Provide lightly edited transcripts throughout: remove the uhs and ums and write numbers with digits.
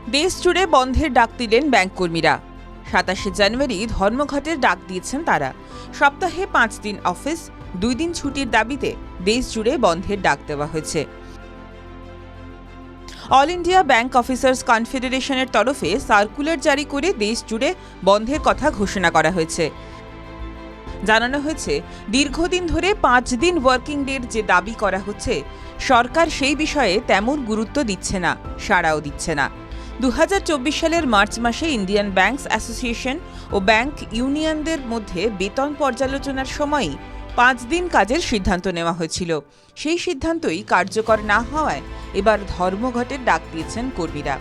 দেশ জুড়ে বন্ধের ডাক দিলেন ব্যাংক কর্মীরা। 27 জানুয়ারি ধর্মঘটের ডাক দিয়েছেন তারা। সপ্তাহে 5 দিন অফিস, 2 দিন ছুটির দাবিতে দেশ জুড়ে বন্ধের ডাক দেওয়া হয়েছে। অল ইন্ডিয়া ব্যাংক অফিসার্স কনফেডারেশনের তরফে সার্কুলার জারি করে দেশ জুড়ে বন্ধের কথা ঘোষণা করা হয়েছে। জানানো হয়েছে, দীর্ঘদিন ধরে 5 দিন ওয়ার্কিং ডের যে দাবি করা হচ্ছে, সরকার সেই বিষয়ে তেমন গুরুত্ব দিচ্ছে না, সাড়াও দিচ্ছে না। 2024 সালের মার্চ মাসে ইন্ডিয়ান ব্যাংকস অ্যাসোসিয়েশন ও ব্যাংক ইউনিয়নদের মধ্যে বেতন পর্যালোচনার সময়ই 5 দিন কাজের সিদ্ধান্ত নেওয়া হয়েছিল। সেই সিদ্ধান্তই কার্যকর না হওয়ায় এবার ধর্মঘটের ডাক দিয়েছেন কর্মীরা।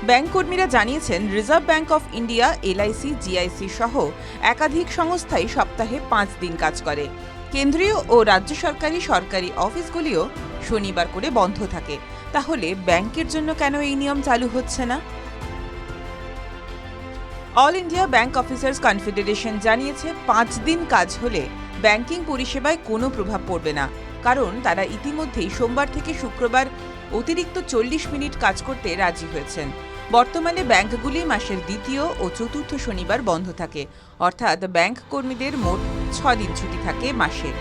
ব্যাংক কর্মীরা জানিয়েছেন, reserve bank of India, LIC, GIC সহ একাধিক সংস্থাই সপ্তাহে 5 দিন কাজ করে। কেন্দ্রীয় ও রাজ্য সরকারি অফিসগুলিও শনিবার করে বন্ধ থাকে। তাহলে ব্যাংকের জন্য কেন এই নিয়ম চালু হচ্ছে না? All India bank officers confederation জানিয়েছে, 5 দিন কাজ হলে ব্যাংকিং পরিষেবায় কোনো প্রভাব পড়বে না, কারণ তারা ইতিমধ্যেই সোমবার থেকে শুক্রবার অতিরিক্ত 40 মিনিট কাজ করতে রাজি হয়েছেন। বর্তমানে ব্যাংকগুলি মাসের দ্বিতীয় ও চতুর্থ শনিবার বন্ধ থাকে, অর্থাৎ ব্যাংক কর্মীদের মোট 6 দিন ছুটি থাকে মাসে।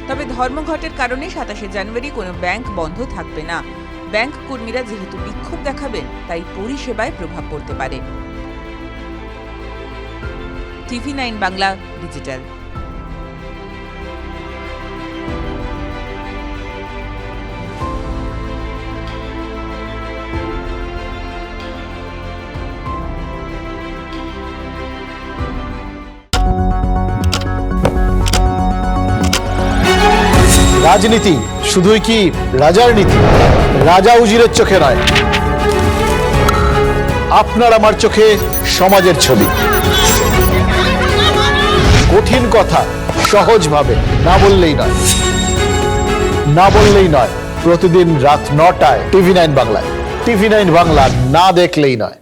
তবে ধর্মঘটের কারণে 27 জানুয়ারি কোনো ব্যাংক বন্ধ থাকবে না। ব্যাংক কর্মীরা যেহেতু বিক্ষোভ দেখাবেন, তাই পরিষেবায় প্রভাব পড়তে পারে। TV9 Bangla digital. রাজনীতি শুধুই কি রাজার নীতি? রাজা উজিরের চোখে নয়, আপনার আমার চোখে সমাজের ছবি। কঠিন কথা সহজভাবে না বললেই নয়। প্রতিদিন রাত 9টায় TV9 বাংলায়। TV9 বাংলা না দেখলেই নয়।